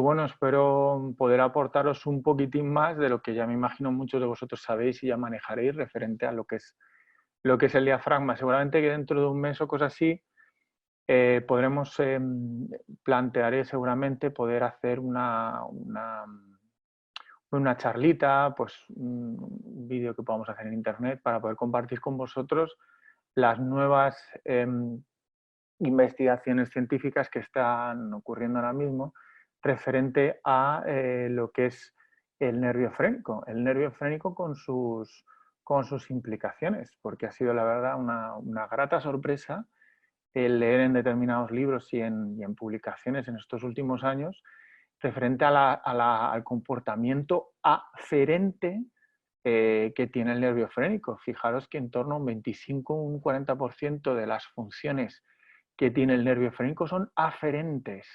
bueno, espero poder aportaros un poquitín más de lo que ya me imagino muchos de vosotros sabéis y ya manejaréis referente a lo que es el diafragma. Seguramente que dentro de un mes o cosas así podremos, plantearé seguramente poder hacer una charlita, pues un vídeo que podamos hacer en internet para poder compartir con vosotros las nuevas investigaciones científicas que están ocurriendo ahora mismo referente a lo que es el nervio frénico. El nervio frénico con sus implicaciones, porque ha sido la verdad una grata sorpresa el leer en determinados libros y en publicaciones en estos últimos años referente al comportamiento aferente que tiene el nervio frénico. Fijaros que en torno a un 25 o un 40% de las funciones que tiene el nervio frénico son aferentes.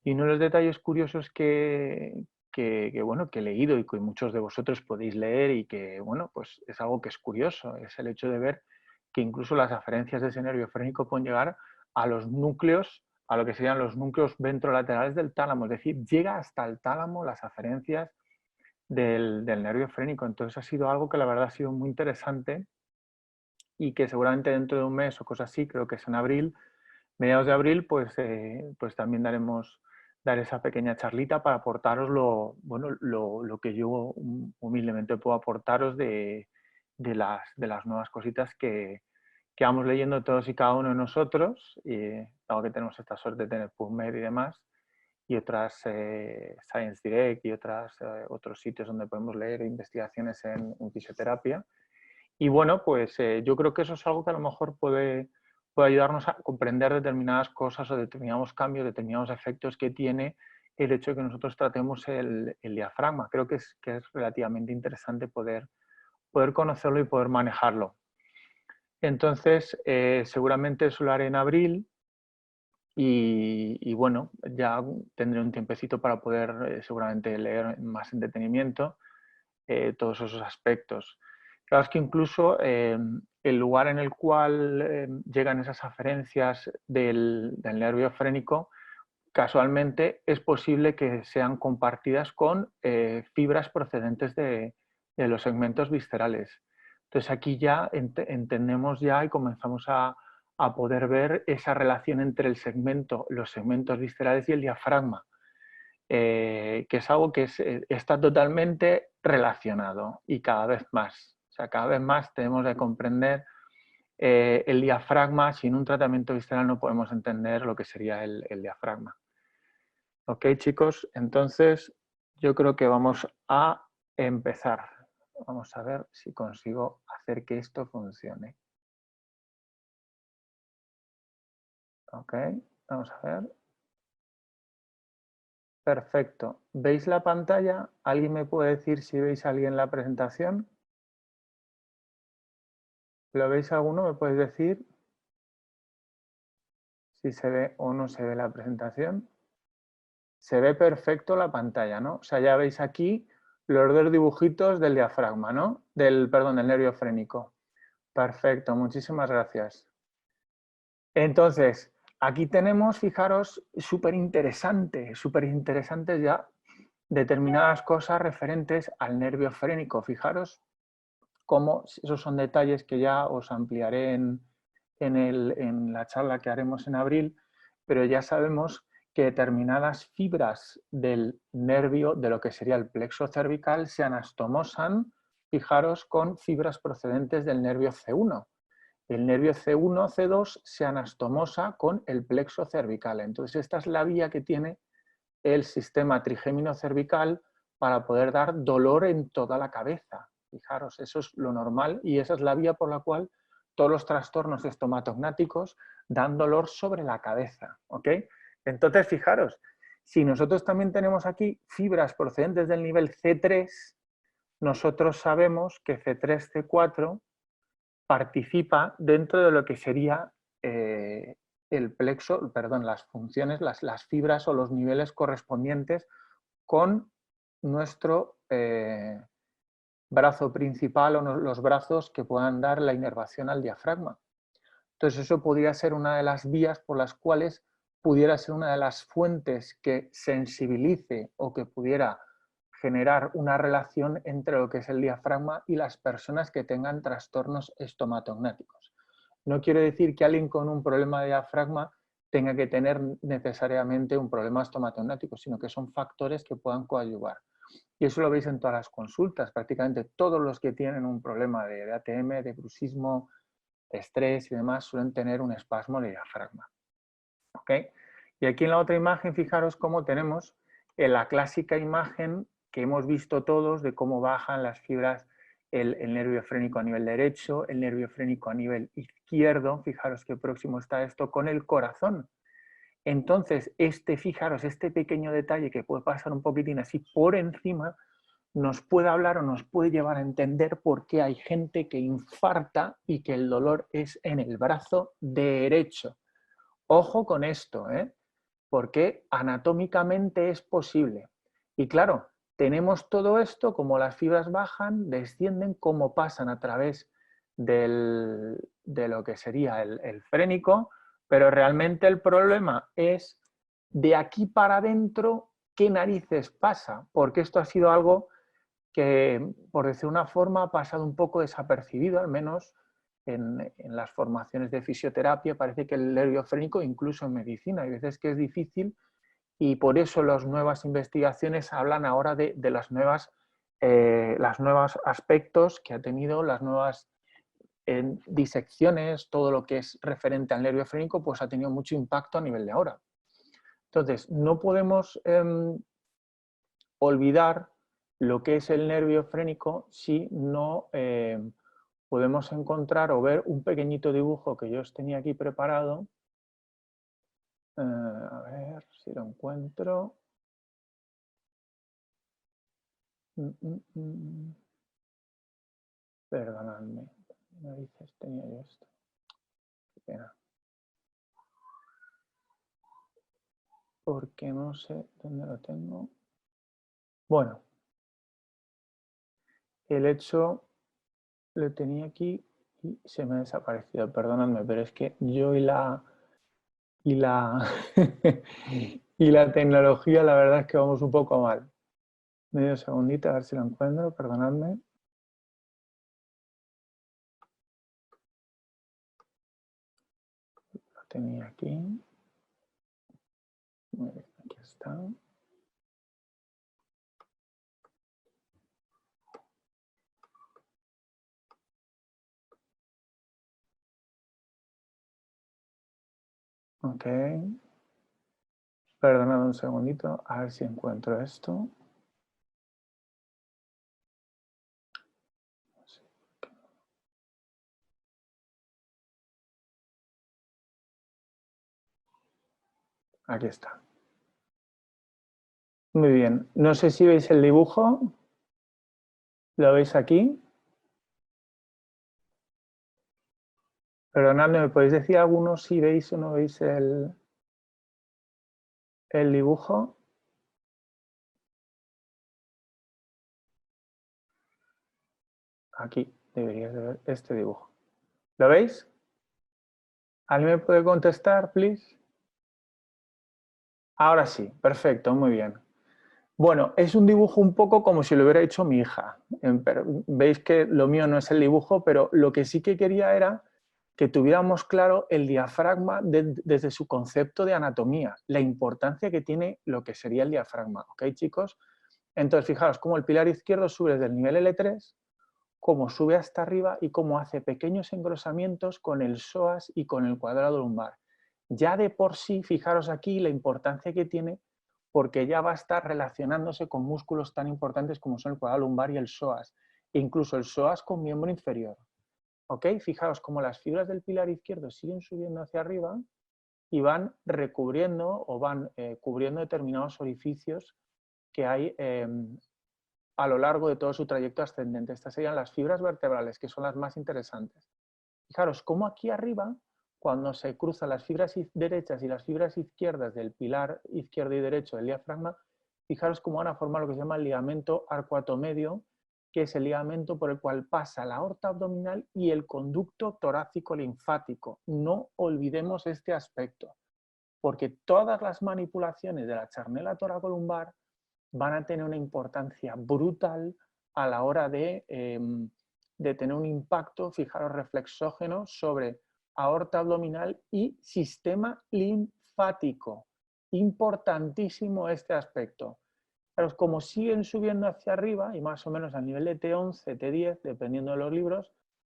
Y uno de los detalles curiosos bueno, que he leído y que muchos de vosotros podéis leer y que bueno, pues es algo que es curioso, es el hecho de ver que incluso las aferencias de ese nervio frénico pueden llegar a los núcleos, a lo que serían los núcleos ventrolaterales del tálamo, es decir, llega hasta el tálamo las aferencias del nervio frénico. Entonces ha sido algo que la verdad ha sido muy interesante y que seguramente dentro de un mes o cosas así, creo que es en abril, mediados de abril, pues también dar esa pequeña charlita para aportaros bueno, lo que yo humildemente puedo aportaros de las nuevas cositas que vamos leyendo todos y cada uno de nosotros, dado que tenemos esta suerte de tener PubMed y demás, y otras Science Direct y otros sitios donde podemos leer investigaciones en fisioterapia. Y bueno, pues yo creo que eso es algo que a lo mejor puede ayudarnos a comprender determinadas cosas o determinados cambios, determinados efectos que tiene el hecho de que nosotros tratemos el diafragma. Creo que es relativamente interesante poder conocerlo y poder manejarlo. Entonces, seguramente eso lo haré en abril y bueno, ya tendré un tiempecito para poder seguramente leer más en detenimiento todos esos aspectos. Claro, es que incluso el lugar en el cual llegan esas aferencias del nervio frénico, casualmente es posible que sean compartidas con fibras procedentes de los segmentos viscerales. Entonces aquí ya entendemos ya y comenzamos a poder ver esa relación entre los segmentos viscerales y el diafragma. Que es algo que está totalmente relacionado y cada vez más. O sea, cada vez más tenemos que comprender el diafragma. Sin un tratamiento visceral no podemos entender lo que sería el diafragma. Ok, chicos, entonces yo creo que vamos a empezar. Vamos a ver si consigo hacer que esto funcione. Ok, vamos a ver. Perfecto. ¿Veis la pantalla? ¿Alguien me puede decir si veis a alguien la presentación? ¿Lo veis alguno? ¿Me podéis decir si se ve o no se ve la presentación? Se ve perfecto la pantalla, ¿no? O sea, ya veis aquí los dos dibujitos del diafragma, ¿no? Perdón, del nervio frénico. Perfecto, muchísimas gracias. Entonces, aquí tenemos, fijaros, súper interesantes ya determinadas cosas referentes al nervio frénico. Fijaros cómo esos son detalles que ya os ampliaré en la charla que haremos en abril, pero ya sabemos que determinadas fibras del nervio, de lo que sería el plexo cervical, se anastomosan, fijaros, con fibras procedentes del nervio C1. El nervio C1, C2 se anastomosa con el plexo cervical. Entonces, esta es la vía que tiene el sistema trigémino cervical para poder dar dolor en toda la cabeza. Fijaros, eso es lo normal y esa es la vía por la cual todos los trastornos estomatognáticos dan dolor sobre la cabeza. ¿Ok? Entonces, fijaros, si nosotros también tenemos aquí fibras procedentes del nivel C3, nosotros sabemos que C3, C4 participa dentro de lo que sería el plexo, perdón, las funciones, las fibras o los niveles correspondientes con nuestro brazo principal o los brazos que puedan dar la inervación al diafragma. Entonces eso podría ser una de las vías por las cuales pudiera ser una de las fuentes que sensibilice o que pudiera generar una relación entre lo que es el diafragma y las personas que tengan trastornos estomatognáticos. No quiere decir que alguien con un problema de diafragma tenga que tener necesariamente un problema estomatognático, sino que son factores que puedan coadyuvar. Y eso lo veis en todas las consultas. Prácticamente todos los que tienen un problema de ATM, de bruxismo, estrés y demás, suelen tener un espasmo de diafragma. ¿Okay? Y aquí en la otra imagen, fijaros cómo tenemos la clásica imagen que hemos visto todos de cómo bajan las fibras el nervio frénico a nivel derecho, el nervio frénico a nivel izquierdo, fijaros qué próximo está esto, con el corazón. Entonces, fijaros, este pequeño detalle que puede pasar un poquitín así por encima, nos puede hablar o nos puede llevar a entender por qué hay gente que infarta y que el dolor es en el brazo derecho. Ojo con esto, porque anatómicamente es posible. Y claro, tenemos todo esto, como las fibras bajan, descienden, como pasan a través de lo que sería el frénico, pero realmente el problema es de aquí para adentro, ¿qué narices pasa? Porque esto ha sido algo que, por decir una forma, ha pasado un poco desapercibido, al menos en las formaciones de fisioterapia. Parece que el nervio frénico, incluso en medicina, hay veces que es difícil, y por eso las nuevas investigaciones hablan ahora de las nuevas aspectos que ha tenido, las nuevas disecciones, todo lo que es referente al nervio frénico, pues ha tenido mucho impacto a nivel de ahora. Entonces, no podemos olvidar lo que es el nervio frénico si no podemos encontrar o ver un pequeñito dibujo que yo os tenía aquí preparado. A ver si lo encuentro. Perdonadme, narices tenía yo esto. Qué pena. Porque no sé dónde lo tengo. Bueno, el hecho lo tenía aquí y se me ha desaparecido. Perdonadme, pero es que yo y la y la tecnología, la verdad es que vamos un poco mal. Medio segundito, a ver si lo encuentro, perdonadme. Lo tenía aquí. Muy bien, aquí está. Ok. Perdonad un segundito, a ver si encuentro esto. Aquí está. Muy bien. No sé si veis el dibujo. ¿Lo veis aquí? Perdonadme, ¿me podéis decir algunos si veis o no veis el dibujo? Aquí deberíais de ver este dibujo. ¿Lo veis? ¿Alguien me puede contestar, please? Ahora sí, perfecto, muy bien. Bueno, es un dibujo un poco como si lo hubiera hecho mi hija. Veis que lo mío no es el dibujo, pero lo que sí que quería era que tuviéramos claro el diafragma desde su concepto de anatomía, la importancia que tiene lo que sería el diafragma. ¿Ok, chicos? Entonces, fijaros cómo el pilar izquierdo sube desde el nivel L3, cómo sube hasta arriba y cómo hace pequeños engrosamientos con el psoas y con el cuadrado lumbar. Ya de por sí, fijaros aquí la importancia que tiene, porque ya va a estar relacionándose con músculos tan importantes como son el cuadrado lumbar y el psoas, e incluso el psoas con miembro inferior. ¿Ok? Fijaos cómo las fibras del pilar izquierdo siguen subiendo hacia arriba y van recubriendo o van cubriendo determinados orificios que hay a lo largo de todo su trayecto ascendente. Estas serían las fibras vertebrales, que son las más interesantes. Fijaros cómo aquí arriba, cuando se cruzan las fibras derechas y las fibras izquierdas del pilar izquierdo y derecho del diafragma, fijaros cómo van a formar lo que se llama el ligamento arcuatomedio, que es el ligamento por el cual pasa la aorta abdominal y el conducto torácico linfático. No olvidemos este aspecto. porque todas las manipulaciones de la charnela toracolumbar van a tener una importancia brutal a la hora de tener un impacto, fijaros, reflexógeno sobre aorta abdominal y sistema linfático. Importantísimo este aspecto. Fijaros, como siguen subiendo hacia arriba, y más o menos al nivel de T11, T10, dependiendo de los libros,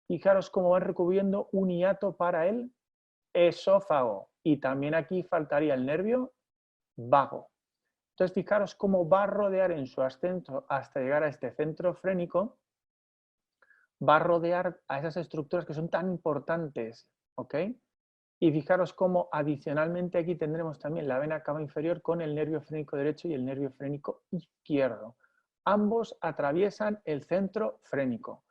fijaros cómo van recubriendo un hiato para el esófago. Y también aquí faltaría el nervio vago. Entonces, fijaros cómo va a rodear en su ascenso hasta llegar a este centro frénico, va a rodear a esas estructuras que son tan importantes, ¿ok? Y fijaros cómo adicionalmente aquí tendremos también la vena cava inferior con el nervio frénico derecho y el nervio frénico izquierdo. Ambos atraviesan el centro frénico.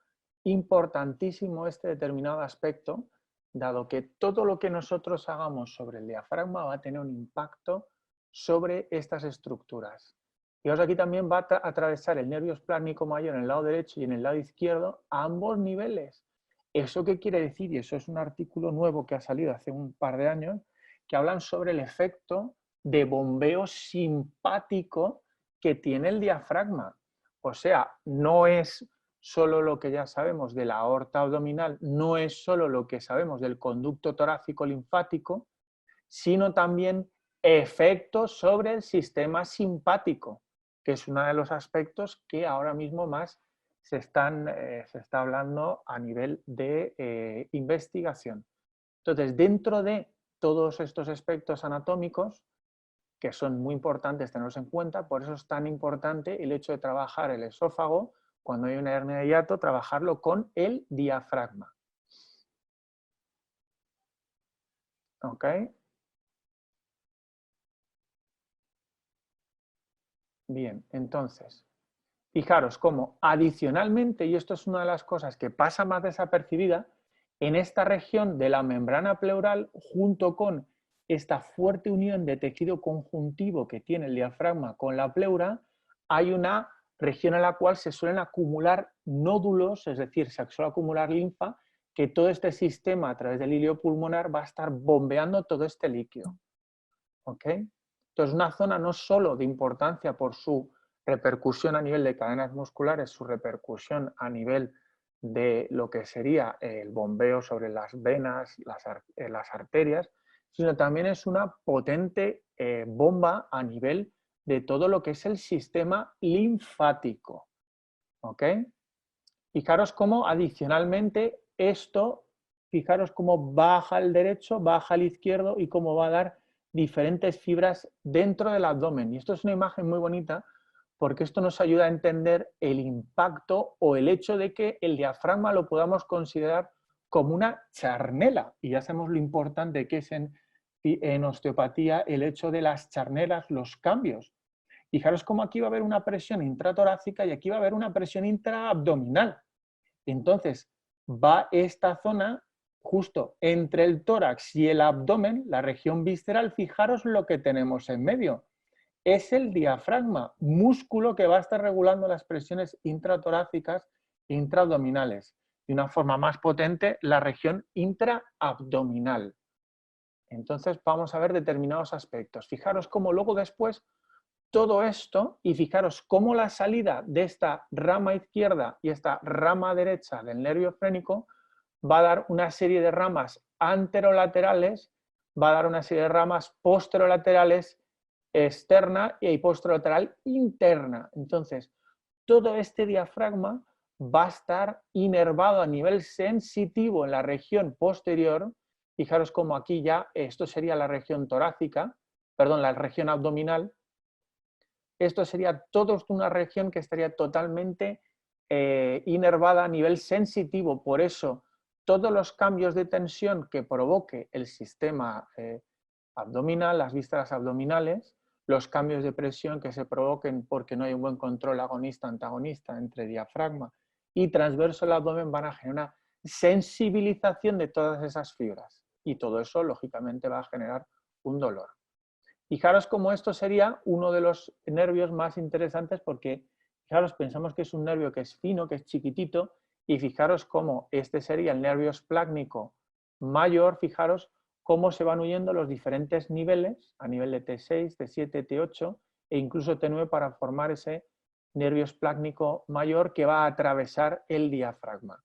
Importantísimo este determinado aspecto, dado que todo lo que nosotros hagamos sobre el diafragma va a tener un impacto sobre estas estructuras. Fijaos, aquí también va a atravesar el nervio esplácnico mayor en el lado derecho y en el lado izquierdo a ambos niveles. ¿Eso qué quiere decir? Y eso es un artículo nuevo que ha salido hace un par de años, que hablan sobre el efecto de bombeo simpático que tiene el diafragma. O sea, no es solo lo que ya sabemos de la aorta abdominal, no es solo lo que sabemos del conducto torácico linfático, sino también efectos sobre el sistema simpático, que es uno de los aspectos que ahora mismo más se está hablando a nivel de investigación. Entonces, dentro de todos estos aspectos anatómicos, que son muy importantes tenerlos en cuenta, por eso es tan importante el hecho de trabajar el esófago, cuando hay una hernia de hiato, trabajarlo con el diafragma. ¿Ok? Bien, entonces, fijaros cómo adicionalmente, y esto es una de las cosas que pasa más desapercibida, en esta región de la membrana pleural, junto con esta fuerte unión de tejido conjuntivo que tiene el diafragma con la pleura, hay una región en la cual se suelen acumular nódulos, es decir, se suele acumular linfa, que todo este sistema a través del hilio pulmonar va a estar bombeando todo este líquido. ¿Ok? Entonces, una zona no solo de importancia por su repercusión a nivel de cadenas musculares, su repercusión a nivel de lo que sería el bombeo sobre las venas, las arterias, sino también es una potente bomba a nivel de todo lo que es el sistema linfático. ¿Ok? Fijaros cómo adicionalmente esto, fijaros cómo baja el derecho, baja el izquierdo y cómo va a dar diferentes fibras dentro del abdomen. Y esto es una imagen muy bonita porque esto nos ayuda a entender el impacto o el hecho de que el diafragma lo podamos considerar como una charnela. Y ya sabemos lo importante que es en osteopatía el hecho de las charnelas, los cambios. Fijaros cómo aquí va a haber una presión intratorácica y aquí va a haber una presión intraabdominal. Entonces, va esta zona justo entre el tórax y el abdomen, la región visceral, fijaros lo que tenemos en medio. Es el diafragma, músculo que va a estar regulando las presiones intratorácicas e intraabdominales. De una forma más potente, la región intraabdominal. Entonces, vamos a ver determinados aspectos. Fijaros cómo luego después todo esto, y fijaros cómo la salida de esta rama izquierda y esta rama derecha del nervio frénico va a dar una serie de ramas anterolaterales, va a dar una serie de ramas posterolaterales externa y posterolateral interna. Entonces, todo este diafragma va a estar inervado a nivel sensitivo en la región posterior. Fijaros cómo aquí ya esto sería la región torácica, perdón, la región abdominal. Esto sería toda una región que estaría totalmente inervada a nivel sensitivo. Por eso, todos los cambios de tensión que provoque el sistema abdominal, las vísceras abdominales, los cambios de presión que se provoquen porque no hay un buen control agonista-antagonista entre diafragma y transverso del abdomen, van a generar una sensibilización de todas esas fibras. Y todo eso, lógicamente, va a generar un dolor. Fijaros cómo esto sería uno de los nervios más interesantes porque, fijaros, pensamos que es un nervio que es fino, que es chiquitito, y fijaros cómo este sería el nervio esplácnico mayor, fijaros cómo se van uniendo los diferentes niveles, a nivel de T6, T7, T8 e incluso T9 para formar ese nervio esplácnico mayor que va a atravesar el diafragma.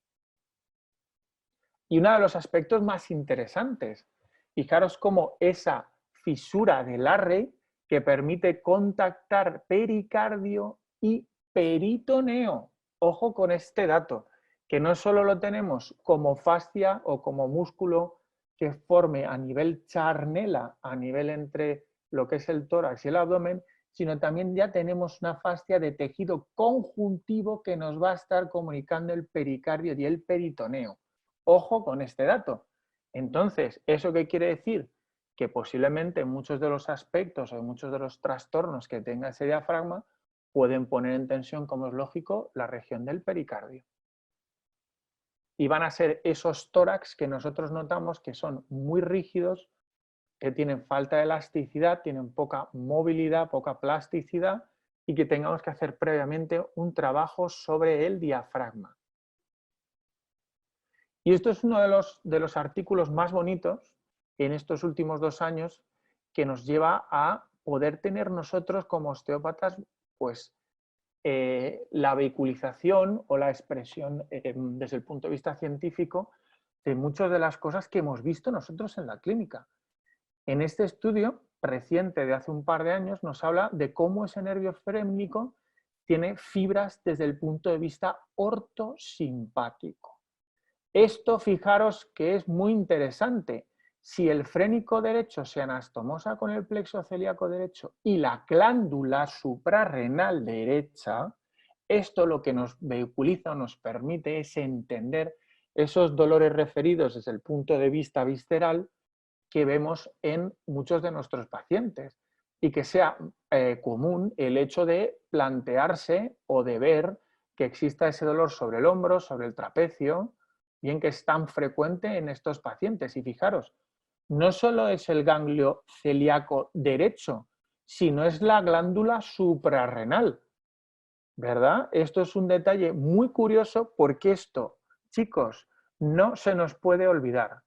Y uno de los aspectos más interesantes, fijaros cómo esa fisura del array que permite contactar pericardio y peritoneo. Ojo con este dato, que no solo lo tenemos como fascia o como músculo que forme a nivel charnela, a nivel entre lo que es el tórax y el abdomen, sino también ya tenemos una fascia de tejido conjuntivo que nos va a estar comunicando el pericardio y el peritoneo. Ojo con este dato. Entonces, ¿eso qué quiere decir? Que posiblemente muchos de los aspectos o muchos de los trastornos que tenga ese diafragma pueden poner en tensión, como es lógico, la región del pericardio. Y van a ser esos tórax que nosotros notamos que son muy rígidos, que tienen falta de elasticidad, tienen poca movilidad, poca plasticidad y que tengamos que hacer previamente un trabajo sobre el diafragma. Y esto es uno de los artículos más bonitos en estos últimos 2 años que nos lleva a poder tener nosotros como osteópatas pues, la vehiculización o la expresión desde el punto de vista científico de muchas de las cosas que hemos visto nosotros en la clínica. En este estudio reciente de hace un par de años nos habla de cómo ese nervio frénico tiene fibras desde el punto de vista ortosimpático. Esto, fijaros que es muy interesante. Si el frénico derecho se anastomosa con el plexo celíaco derecho y la glándula suprarrenal derecha, esto lo que nos vehiculiza o nos permite es entender esos dolores referidos desde el punto de vista visceral que vemos en muchos de nuestros pacientes y que sea común el hecho de plantearse o de ver que exista ese dolor sobre el hombro, sobre el trapecio, bien que es tan frecuente en estos pacientes. Y fijaros, no solo es el ganglio celíaco derecho, sino es la glándula suprarrenal, ¿verdad? Esto es un detalle muy curioso porque esto, chicos, no se nos puede olvidar.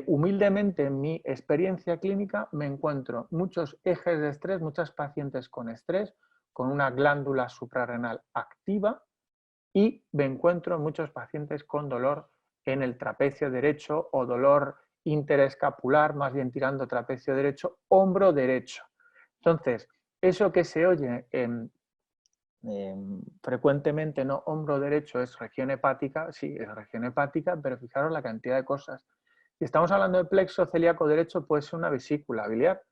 Humildemente, en mi experiencia clínica, me encuentro muchos ejes de estrés, muchas pacientes con estrés, con una glándula suprarrenal activa, y me encuentro muchos pacientes con dolor en el trapecio derecho o dolor interescapular, más bien tirando trapecio derecho, hombro derecho. Entonces, eso que se oye frecuentemente, no, hombro derecho es región hepática, sí, es región hepática, pero fijaros la cantidad de cosas. Si estamos hablando de plexo celíaco derecho, puede ser una vesícula biliar,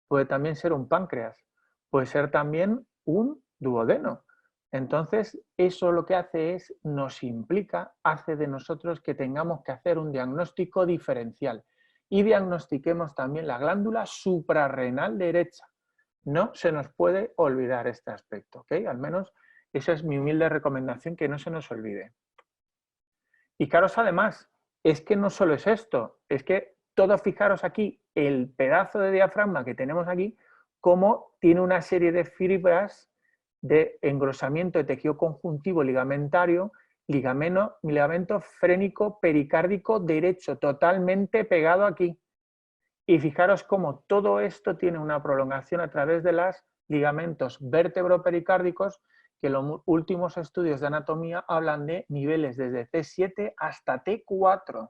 puede también ser un páncreas, puede ser también un duodeno. Entonces, eso lo que hace es, nos implica, hace de nosotros que tengamos que hacer un diagnóstico diferencial y diagnostiquemos también la glándula suprarrenal derecha. No se nos puede olvidar este aspecto, ¿ok? Al menos esa es mi humilde recomendación, que no se nos olvide. Y fijaros además, es que no solo es esto, es que todo, fijaros aquí, el pedazo de diafragma que tenemos aquí, cómo tiene una serie de fibras de engrosamiento de tejido conjuntivo ligamentario, ligamento frénico pericárdico derecho, totalmente pegado aquí. Y fijaros cómo todo esto tiene una prolongación a través de los ligamentos vértebro-pericárdicos, que los últimos estudios de anatomía hablan de niveles desde T7 hasta T4.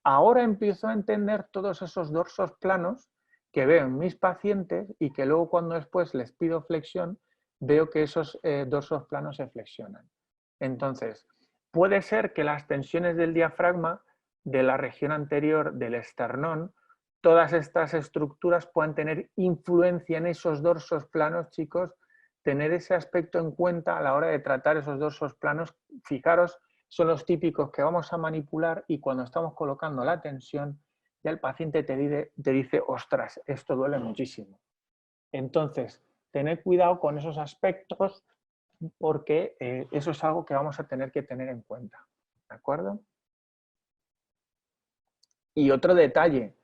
Ahora empiezo a entender todos esos dorsos planos que veo en mis pacientes y que luego cuando después les pido flexión, veo que esos dorsos planos se flexionan. Entonces, puede ser que las tensiones del diafragma, de la región anterior del esternón, todas estas estructuras puedan tener influencia en esos dorsos planos, chicos. Tener ese aspecto en cuenta a la hora de tratar esos dorsos planos. Fijaros, son los típicos que vamos a manipular y cuando estamos colocando la tensión, ya el paciente te dice, ostras, esto duele muchísimo. Entonces, tened cuidado con esos aspectos porque eso es algo que vamos a tener que tener en cuenta. ¿De acuerdo? Y otro detalle,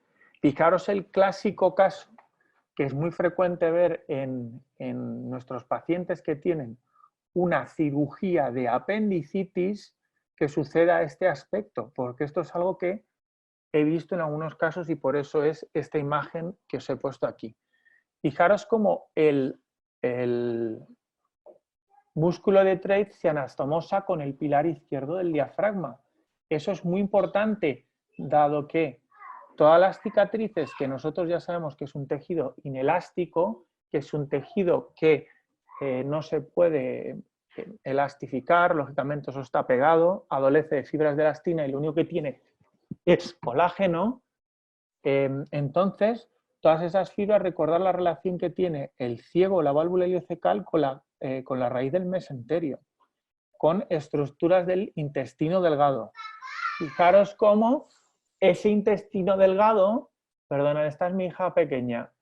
fijaros el clásico caso que es muy frecuente ver en nuestros pacientes que tienen una cirugía de apendicitis, que suceda este aspecto, porque esto es algo que he visto en algunos casos y por eso es esta imagen que os he puesto aquí. Fijaros cómo el músculo de Treitz se anastomosa con el pilar izquierdo del diafragma. Eso es muy importante, dado que todas las cicatrices, que nosotros ya sabemos que es un tejido inelástico, que es un tejido que no se puede elastificar, lógicamente eso está pegado, adolece de fibras de elastina y lo único que tiene es colágeno. Entonces, todas esas fibras, recordar la relación que tiene el ciego, la válvula iliocecal, con la raíz del mesenterio, con estructuras del intestino delgado. Fijaros cómo ese intestino delgado, perdona, esta es mi hija pequeña.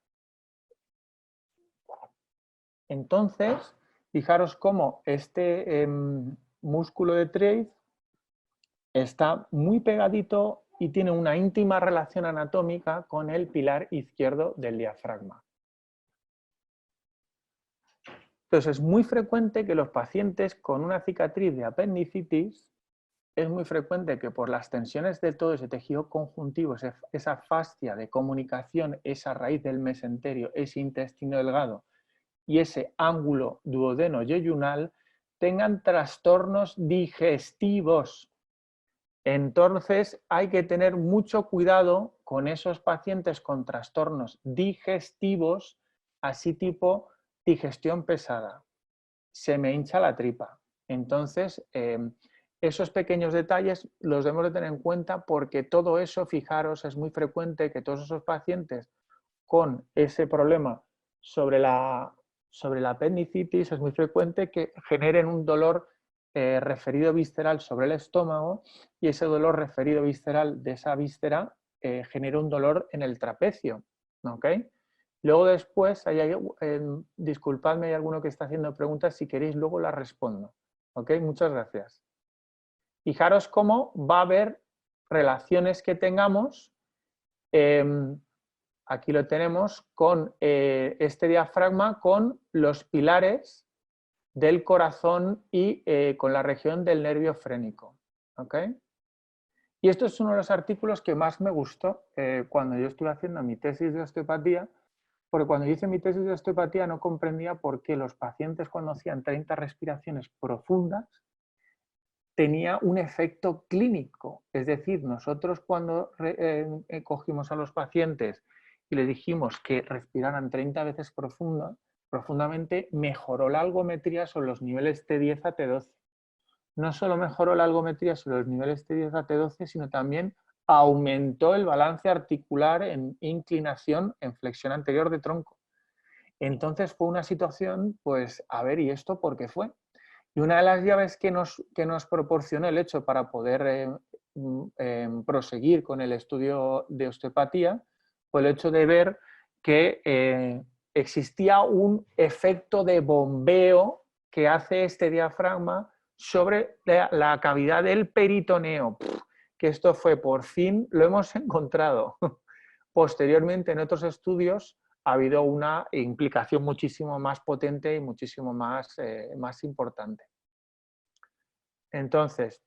Entonces, fijaros cómo este músculo de Treitz está muy pegadito y tiene una íntima relación anatómica con el pilar izquierdo del diafragma. Entonces, es muy frecuente que los pacientes con una cicatriz de apendicitis, es muy frecuente que por las tensiones de todo ese tejido conjuntivo, esa fascia de comunicación, esa raíz del mesenterio, ese intestino delgado y ese ángulo duodeno-yeyunal, tengan trastornos digestivos. Entonces hay que tener mucho cuidado con esos pacientes con trastornos digestivos, así tipo digestión pesada. Se me hincha la tripa. Entonces, esos pequeños detalles los debemos de tener en cuenta porque todo eso, fijaros, es muy frecuente que todos esos pacientes con ese problema sobre la apendicitis, es muy frecuente que generen un dolor referido visceral sobre el estómago y ese dolor referido visceral de esa víscera genera un dolor en el trapecio. ¿Okay? Luego después, disculpadme, hay alguno que está haciendo preguntas, si queréis luego las respondo. ¿Okay? Muchas gracias. Fijaros cómo va a haber relaciones que tengamos, aquí lo tenemos, con este diafragma, con los pilares del corazón y con la región del nervio frénico. ¿Okay? Y esto es uno de los artículos que más me gustó cuando yo estuve haciendo mi tesis de osteopatía, porque cuando yo hice mi tesis de osteopatía no comprendía por qué los pacientes cuando hacían 30 respiraciones profundas tenía un efecto clínico. Es decir, nosotros cuando cogimos a los pacientes y les dijimos que respiraran 30 veces profundamente, mejoró la algometría sobre los niveles T10 a T12. No solo mejoró la algometría sobre los niveles T10 a T12, sino también aumentó el balance articular en inclinación, en flexión anterior de tronco. Entonces fue una situación, pues, a ver, ¿y esto por qué fue? Y una de las llaves que nos proporcionó el hecho para poder proseguir con el estudio de osteopatía fue el hecho de ver que existía un efecto de bombeo que hace este diafragma sobre la cavidad del peritoneo. Que esto fue, por fin, lo hemos encontrado. Posteriormente, en otros estudios, ha habido una implicación muchísimo más potente y muchísimo más importante. Entonces,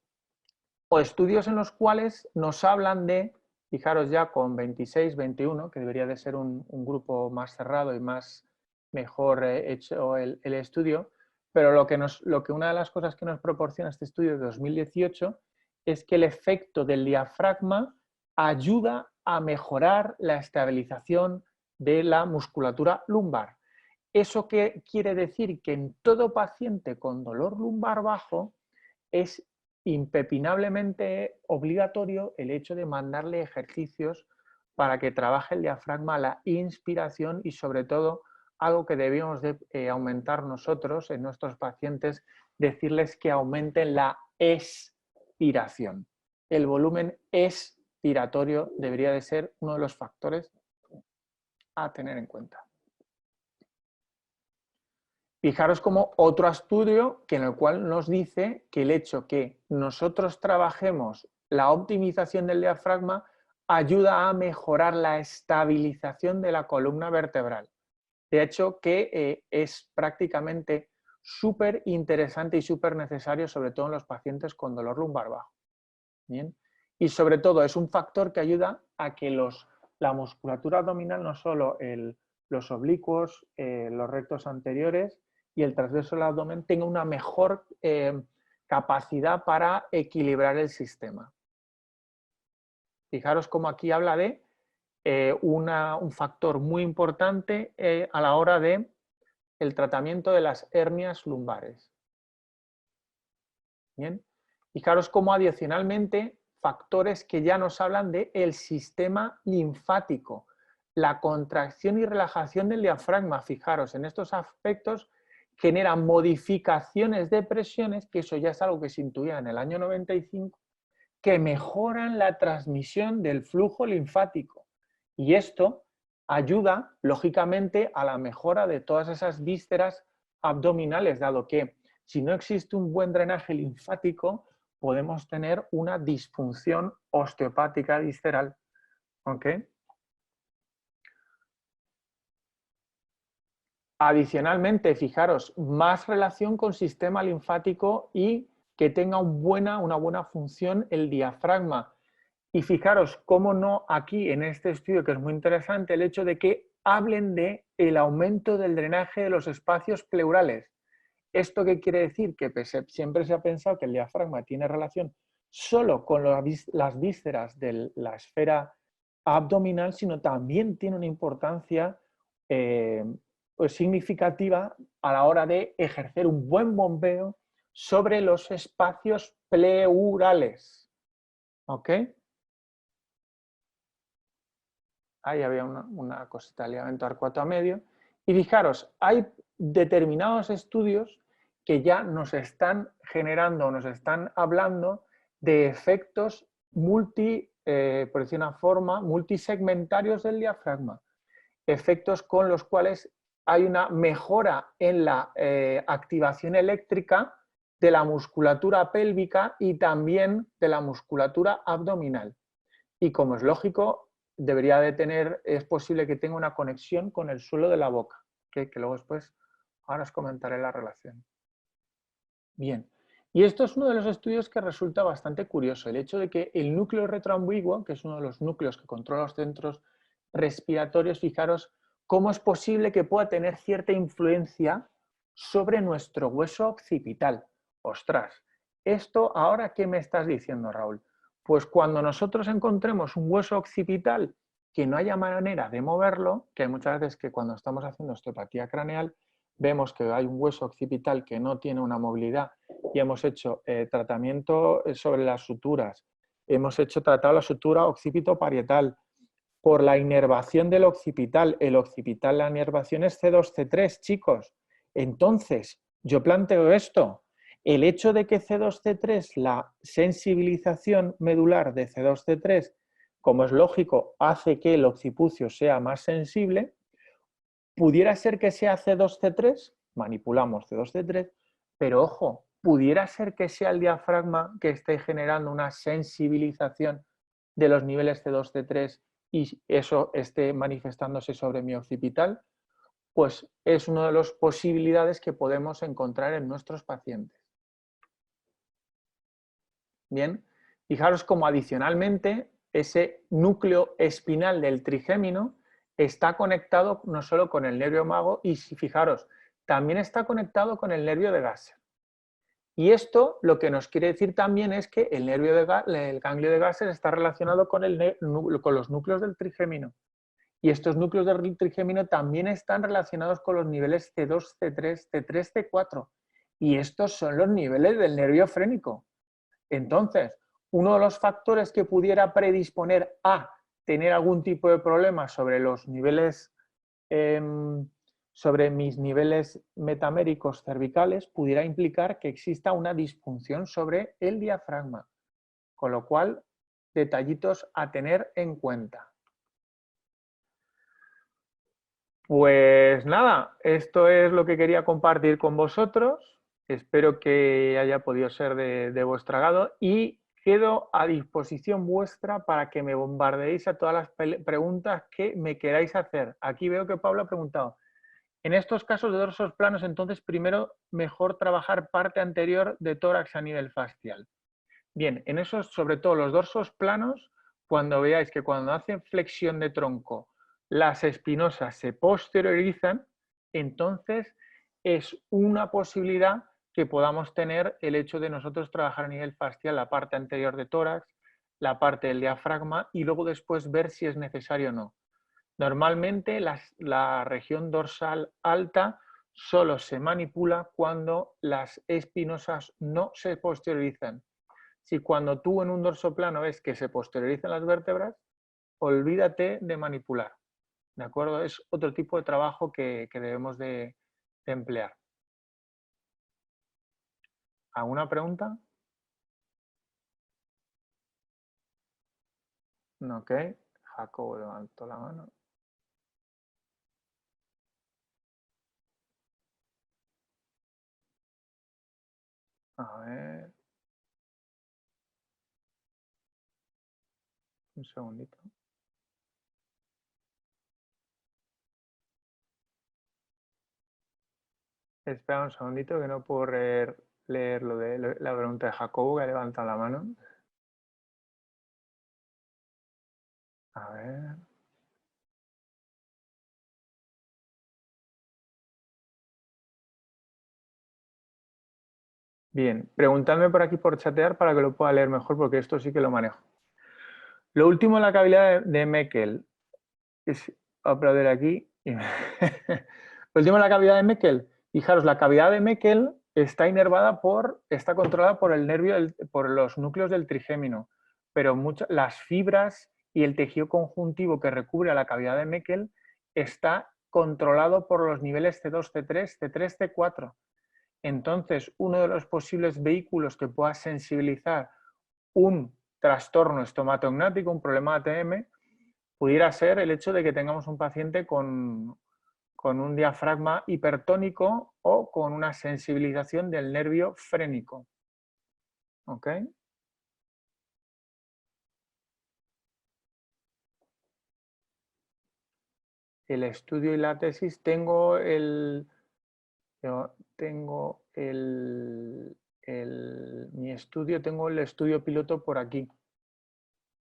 o estudios en los cuales nos hablan de, fijaros ya con 26, 21, que debería de ser un grupo más cerrado y más mejor hecho el estudio, pero lo que una de las cosas que nos proporciona este estudio de 2018 es que el efecto del diafragma ayuda a mejorar la estabilización de la musculatura lumbar. ¿Eso qué quiere decir? Que en todo paciente con dolor lumbar bajo es impepinablemente obligatorio el hecho de mandarle ejercicios para que trabaje el diafragma, la inspiración y sobre todo algo que debemos de aumentar nosotros en nuestros pacientes, decirles que aumenten la expiración. El volumen expiratorio debería de ser uno de los factores a tener en cuenta. Fijaros como otro estudio en el cual nos dice que el hecho que nosotros trabajemos la optimización del diafragma ayuda a mejorar la estabilización de la columna vertebral. De hecho, que es prácticamente súper interesante y súper necesario, sobre todo en los pacientes con dolor lumbar bajo. Bien. y sobre todo es un factor que ayuda a que la musculatura abdominal, no solo los oblicuos, los rectos anteriores y el transverso del abdomen, tenga una mejor capacidad para equilibrar el sistema. Fijaros cómo aquí habla de un factor muy importante a la hora de el tratamiento de las hernias lumbares. Bien, fijaros cómo adicionalmente factores que ya nos hablan del sistema linfático, la contracción y relajación del diafragma. Fijaros, en estos aspectos generan modificaciones de presiones, que eso ya es algo que se intuía en el año 95, que mejoran la transmisión del flujo linfático. Y esto ayuda, lógicamente, a la mejora de todas esas vísceras abdominales, dado que si no existe un buen drenaje linfático, podemos tener una disfunción osteopática visceral. ¿Ok? Adicionalmente, fijaros, más relación con sistema linfático y que tenga una buena función el diafragma. Y fijaros cómo no aquí en este estudio, que es muy interesante, el hecho de que hablen de el aumento del drenaje de los espacios pleurales. ¿Esto qué quiere decir? Que siempre se ha pensado que el diafragma tiene relación solo con las vísceras de la esfera abdominal, sino también tiene una importancia pues significativa a la hora de ejercer un buen bombeo sobre los espacios pleurales. ¿Ok? Ahí había una cosita de ligamento arcuato a medio. Y fijaros, hay determinados estudios que ya nos están generando, nos están hablando de efectos por decir una forma, multisegmentarios del diafragma. Efectos con los cuales hay una mejora en la activación eléctrica de la musculatura pélvica y también de la musculatura abdominal. Y como es lógico, es posible que tenga una conexión con el suelo de la boca, que luego después, ahora os comentaré la relación. Bien, y esto es uno de los estudios que resulta bastante curioso, el hecho de que el núcleo retroambiguo, que es uno de los núcleos que controla los centros respiratorios, fijaros cómo es posible que pueda tener cierta influencia sobre nuestro hueso occipital. Ostras, ¿esto ahora qué me estás diciendo, Raúl? Pues cuando nosotros encontremos un hueso occipital que no haya manera de moverlo, que hay muchas veces que cuando estamos haciendo osteopatía craneal, vemos que hay un hueso occipital que no tiene una movilidad y hemos hecho tratamiento sobre las suturas, hemos tratado la sutura occipito-parietal por la inervación del occipital. El occipital, la inervación es C2, C3, chicos. Entonces, yo planteo esto. El hecho de que C2, C3, la sensibilización medular de C2, C3, como es lógico, hace que el occipucio sea más sensible, pudiera ser que sea C2, C3, manipulamos C2, C3, pero ojo, pudiera ser que sea el diafragma que esté generando una sensibilización de los niveles C2, C3 y eso esté manifestándose sobre mi occipital, pues es una de las posibilidades que podemos encontrar en nuestros pacientes. Bien, fijaros cómo adicionalmente ese núcleo espinal del trigémino está conectado no solo con el nervio vago, y fijaros, también está conectado con el nervio de Gasser. Y esto lo que nos quiere decir también es que el ganglio de Gasser está relacionado con los núcleos del trigémino. Y estos núcleos del trigémino también están relacionados con los niveles C2, C3, C3, C4. Y estos son los niveles del nervio frénico. Entonces, uno de los factores que pudiera predisponer a tener algún tipo de problema sobre los niveles, sobre mis niveles metaméricos cervicales, pudiera implicar que exista una disfunción sobre el diafragma. Con lo cual, detallitos a tener en cuenta. Pues nada, esto es lo que quería compartir con vosotros. Espero que haya podido ser de vuestro agrado y quedo a disposición vuestra para que me bombardeéis a todas las preguntas que me queráis hacer. Aquí veo que Pablo ha preguntado, en estos casos de dorsos planos, entonces primero mejor trabajar parte anterior de tórax a nivel fascial. Bien, en esos, sobre todo los dorsos planos, cuando veáis que cuando hacen flexión de tronco las espinosas se posteriorizan, entonces es una posibilidad que podamos tener el hecho de nosotros trabajar a nivel fascial la parte anterior de tórax, la parte del diafragma y luego después ver si es necesario o no. Normalmente la región dorsal alta solo se manipula cuando las espinosas no se posteriorizan. Si cuando tú en un dorso plano ves que se posteriorizan las vértebras, olvídate de manipular. ¿De acuerdo? Es otro tipo de trabajo que debemos de emplear. ¿Alguna pregunta? No, ok. Jacobo levantó la mano. A ver. Un segundito. Espera un segundito que no puedo leer lo de la pregunta de Jacobo que levanta la mano. A ver. Bien, preguntadme por aquí por chatear para que lo pueda leer mejor porque esto sí que lo manejo. Lo último en la cavidad de Meckel es aplaudir aquí. Lo último en la cavidad de Meckel. Fijaros, la cavidad de Meckel está inervada está controlada por el nervio, por los núcleos del trigémino, pero las fibras y el tejido conjuntivo que recubre a la cavidad de Meckel está controlado por los niveles C2, C3, C3, C4. Entonces, uno de los posibles vehículos que pueda sensibilizar un trastorno estomatognático, un problema ATM, pudiera ser el hecho de que tengamos un paciente con un diafragma hipertónico o con una sensibilización del nervio frénico. ¿Ok? El estudio y la tesis tengo mi estudio, tengo el estudio piloto por aquí.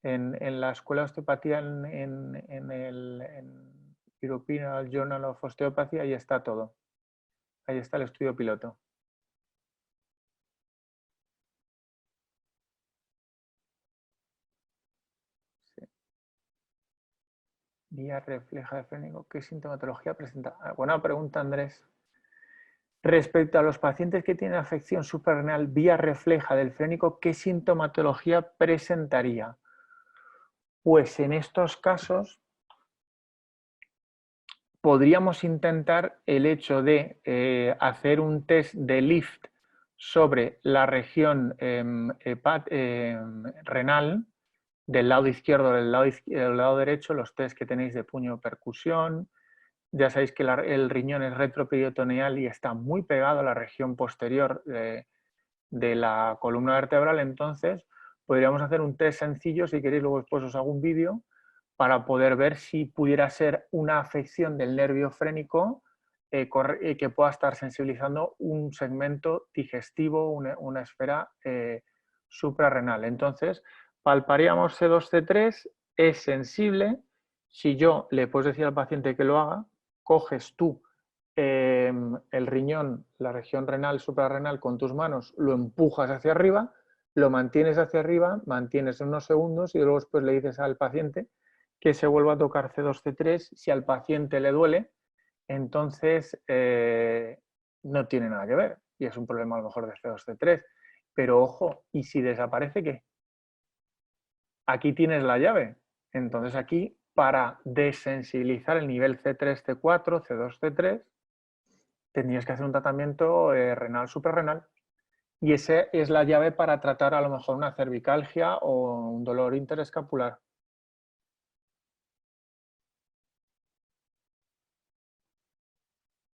En la Escuela de Osteopatía, en el European Journal of Osteopathy, ahí está todo. Ahí está el estudio piloto. Sí. Vía refleja de frénico. ¿Qué sintomatología presenta? Buena pregunta, Andrés. Respecto a los pacientes que tienen afección suprarrenal vía refleja del frénico, ¿qué sintomatología presentaría? Pues en estos casos podríamos intentar el hecho de hacer un test de lift sobre la región renal del lado izquierdo, del lado derecho, los test que tenéis de puño percusión. Ya sabéis que el riñón es retroperitoneal y está muy pegado a la región posterior de la columna vertebral, entonces podríamos hacer un test sencillo, si queréis luego después os hago un vídeo, para poder ver si pudiera ser una afección del nervio frénico que pueda estar sensibilizando un segmento digestivo, una esfera suprarrenal. Entonces, palparíamos C2, C3, es sensible. Si yo le puedes decir al paciente que lo haga, coges tú el riñón, la región renal, suprarrenal con tus manos, lo empujas hacia arriba, lo mantienes hacia arriba, mantienes unos segundos y luego después le dices al paciente que se vuelva a tocar C2, C3. Si al paciente le duele, entonces no tiene nada que ver y es un problema a lo mejor de C2, C3. Pero ojo, ¿y si desaparece qué? Aquí tienes la llave. Entonces aquí, para desensibilizar el nivel C3, C4, C2, C3, tendrías que hacer un tratamiento renal suprarrenal. Y esa es la llave para tratar a lo mejor una cervicalgia o un dolor interescapular.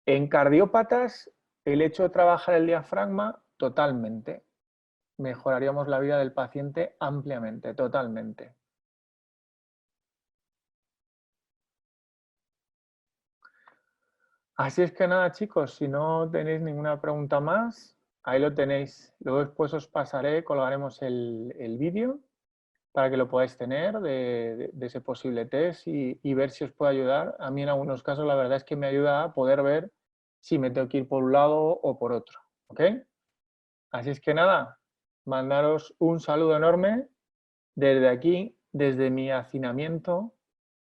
En cardiópatas, el hecho de trabajar el diafragma, totalmente. Mejoraríamos la vida del paciente ampliamente, totalmente. Así es que nada, chicos, si no tenéis ninguna pregunta más, Ahí lo tenéis. Luego después os pasaré, colgaremos el vídeo para que lo podáis tener de ese posible test y ver si os puede ayudar. A mí en algunos casos la verdad es que me ayuda a poder ver si me tengo que ir por un lado o por otro. ¿Ok? Así es que nada, mandaros un saludo enorme desde aquí, desde mi hacinamiento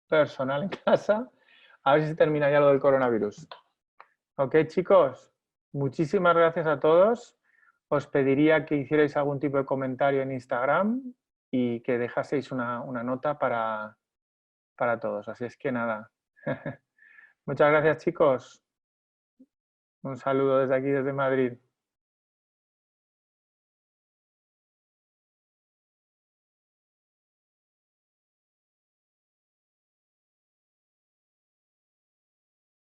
personal en casa. A ver si se termina ya lo del coronavirus. Ok, chicos, muchísimas gracias a todos. Os pediría que hicierais algún tipo de comentario en Instagram y que dejaseis una nota para todos. Así es que nada. Muchas gracias, chicos. Un saludo desde aquí, desde Madrid.